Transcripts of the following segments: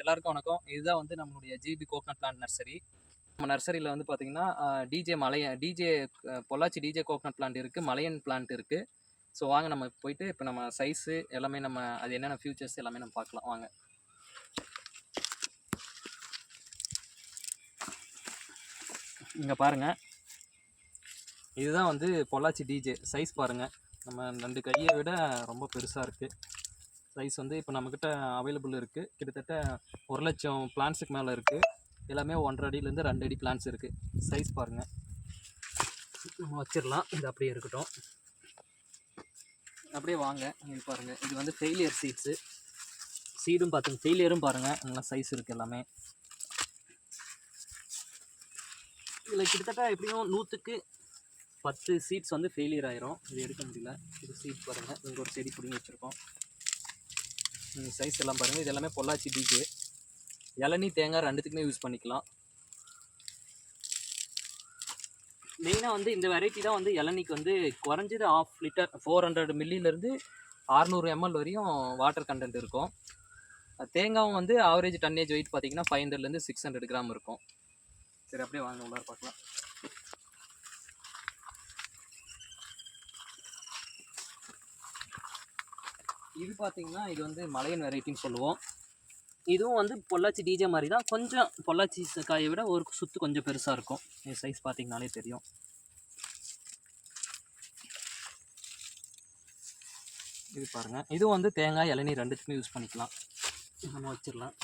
எல்லாருக்கும் வணக்கம். இதுதான் வந்து நம்மளுடைய ஜிபி கோகனட் பிளான்ட் நர்சரி. நம்ம நர்சரியில் வந்து பார்த்தீங்கன்னா DJ Pollachi DJ coconut plant இருக்குது, மலையன் பிளான்ட் இருக்குது. ஸோ வாங்க நம்ம போயிட்டு இப்போ நம்ம சைஸு எல்லாமே நம்ம அது என்னென்ன ஃபியூச்சர்ஸ் எல்லாமே நம்ம பார்க்கலாம் வாங்க. இங்கே பாருங்கள், இதுதான் வந்து பொள்ளாச்சி டிஜே சைஸ் பாருங்கள். நம்ம 2 கையை விட ரொம்ப பெருசாக இருக்குது சைஸ். வந்து இப்போ நம்மக்கிட்ட அவைலபிள் இருக்குது. கிட்டத்தட்ட 1,00,000 பிளான்ஸுக்கு மேலே இருக்குது. எல்லாமே 1.5 அடியிலேருந்து 2 அடி பிளான்ஸ் இருக்குது. சைஸ் பாருங்கள், நம்ம வச்சிடலாம். இது அப்படியே இருக்கட்டும். அப்படியே வாங்க, இது பாருங்கள். இது வந்து ஃபெயிலியர் சீட்ஸு. சீடும் பார்த்துங்க, ஃபெயிலியரும் பாருங்கள். நல்லா சைஸ் இருக்குது எல்லாமே. இதில் கிட்டத்தட்ட எப்படியும் 100க்கு 10 சீட்ஸ் வந்து ஃபெயிலியர் ஆயிரும். இது எடுக்க முடியல. இது சீட் பாருங்கள், இங்கே ஒரு செடி பிடிங்கி வச்சுருக்கோம். சைஸ் எல்லாம் பாருங்கள். இது எல்லாமே பொள்ளாச்சி டிஜே. இளநீ தேங்காய் 2த்துக்குமே யூஸ் பண்ணிக்கலாம். மெயினாக வந்து இந்த வெரைட்டி தான் வந்து இளநீக்கு வந்து குறைஞ்சது 1/2 லிட்டர் 400 மில்லிலேருந்து 600 ml வரையும் வாட்டர் கண்டென்ட் இருக்கும். தேங்காயும் வந்து ஆவரேஜ் டன்னேஜ் வெயிட் பார்த்தீங்கன்னா 500லேருந்து 600 கிராம் இருக்கும். சரி, அப்படியே வாங்க உள்ளார பார்க்கலாம். இது பார்த்தீங்கன்னா இது வந்து மலையன் வெரைட்டின்னு சொல்லுவோம். இதுவும் வந்து பொள்ளாச்சி டிஜே மாதிரி தான். கொஞ்சம் பொள்ளாச்சி காயை விட ஒரு சுத்து கொஞ்சம் பெருசாக இருக்கும். இது சைஸ் பார்த்தீங்கனாலே தெரியும். இது பாருங்கள், இதுவும் வந்து தேங்காய் இளநீ 2த்துக்குமே யூஸ் பண்ணிக்கலாம். நம்ம வச்சிடலாம்.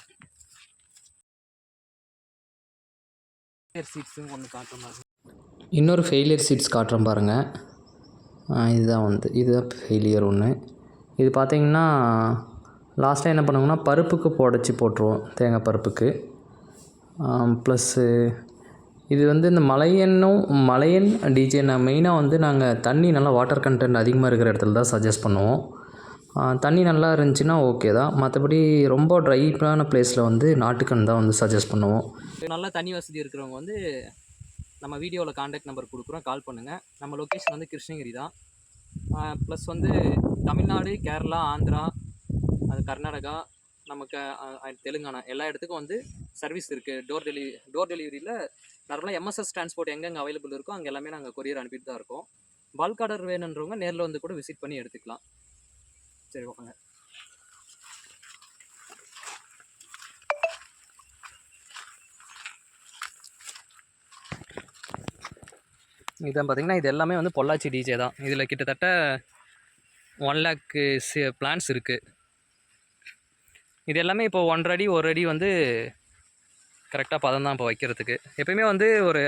சீட்ஸும் ஒன்று காட்டுற மாதிரி இன்னொரு ஃபெயிலியர் சீட்ஸ் காட்டுறோம் பாருங்கள். இதுதான் ஃபெயிலியர் ஒன்று. இது பார்த்திங்கன்னா லாஸ்ட்டாக என்ன பண்ணுவோம்னா பருப்புக்கு போட்டுருவோம், தேங்காய் பருப்புக்கு. ப்ளஸ்ஸு இது வந்து இந்த மலையன் டிஜே மெயினாக வந்து நாங்கள் தண்ணி நல்லா வாட்டர் கண்டென்ட் அதிகமாக இருக்கிற இடத்துல தான் சஜஸ்ட் பண்ணுவோம். தண்ணி நல்லா இருந்துச்சுன்னா ஓகே தான். மற்றபடி ரொம்ப ட்ரையான ப்ளேஸில் வந்து நாட்டுக்கன் தான் வந்து சஜஸ்ட் பண்ணுவோம். நல்லா தண்ணி வசதி இருக்கிறவங்க வந்து நம்ம வீடியோவில் கான்டாக்ட் நம்பர் கொடுக்குறோம், கால் பண்ணுங்கள். நம்ம லொக்கேஷன் வந்து கிருஷ்ணகிரி தான். ப்ளஸ் வந்து தமிழ்நாடு, கேரளா, ஆந்திரா, அது கர்நாடகா, நமக்கு தெலுங்கானா எல்லா இடத்துக்கும் வந்து சர்வீஸ் இருக்குது. டோர் டெலிவரியில் நார்மலாக எம்எஸ்எஸ் டிரான்ஸ்போர்ட் எங்கெங்கே அவைலபிள் இருக்கோ அங்கே எல்லாமே நாங்கள் கொரியர் அனுப்பிட்டு தான் இருக்கோம். பல்க் ஆர்டர் வேணுன்றவங்க நேரில் வந்து கூட விசிட் பண்ணி எடுத்துக்கலாம். சரி வாங்க. இதான் பார்த்திங்கன்னா இது எல்லாமே வந்து பொள்ளாச்சி டிஜே தான். இதில் கிட்டத்தட்ட 1 lakh பிளான்ஸ் இருக்குது. இது எல்லாமே இப்போ 1.5 அடி 1 அடி வந்து கரெக்டாக பதம் தான் இப்போ வைக்கிறதுக்கு. எப்போயுமே வந்து ஒரு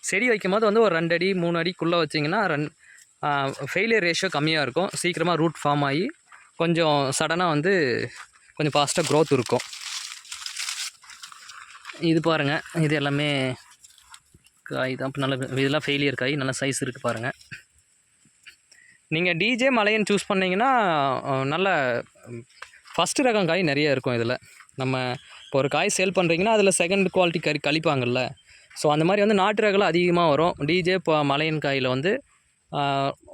செடி வைக்கும் போது வந்து ஒரு 2 அடி 3 அடிக்குள்ளே வச்சிங்கன்னா ஃபெயிலியர் ரேஷியோ கம்மியாக இருக்கும். சீக்கிரமாக ரூட் ஃபார்ம் ஆகி கொஞ்சம் சடனாக வந்து கொஞ்சம் ஃபாஸ்ட்டாக க்ரோத் இருக்கும். இது பாருங்கள், இது எல்லாமே காய் தான். நல்ல இதெல்லாம் ஃபெயிலியர் காய், நல்ல சைஸ் இருக்குது பாருங்கள். நீங்கள் டிஜே மலையன் சூஸ் பண்ணிங்கன்னா நல்ல ஃபஸ்ட்டு ரகம் காய் நிறைய இருக்கும். இதில் நம்ம இப்போ ஒரு காய் சேல் பண்ணுறீங்கன்னா அதில் செகண்ட் குவாலிட்டி கழிப்பாங்கள்ல. ஸோ அந்த மாதிரி வந்து நாட்டு ரகம் அதிகமாக வரும். டிஜே இப்போ மலையன் காயில் வந்து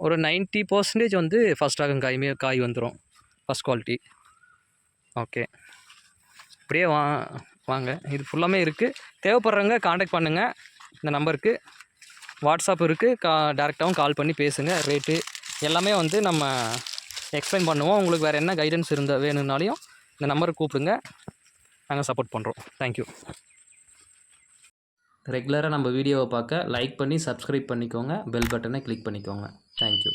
ஒரு 90% வந்து ஃபஸ்ட் ரகம் காய் வந்துடும், ஃபஸ்ட் குவாலிட்டி. ஓகே, அப்படியே வாங்க. இது ஃபுல்லாமே இருக்குது. தேவைப்படுறவங்க காண்டாக்ட் பண்ணுங்கள். இந்த நம்பருக்கு வாட்ஸ்அப் இருக்குது. டேரெக்டாகவும் கால் பண்ணி பேசுங்க. ரேட்டு எல்லாமே வந்து நம்ம எக்ஸ்பிளைன் பண்ணுவோம். உங்களுக்கு வேறு என்ன கைடன்ஸ் வேணும்னாலையும் இந்த நம்பருக்கு கூப்பிடுங்க, நாங்கள் சப்போர்ட் பண்ணுறோம். தேங்க்யூ. ரெகுலராக நம்ம வீடியோவை பார்க்க லைக் பண்ணி சப்ஸ்கிரைப் பண்ணிக்கோங்க. பெல் பட்டனை கிளிக் பண்ணிக்கோங்க. தேங்க்யூ.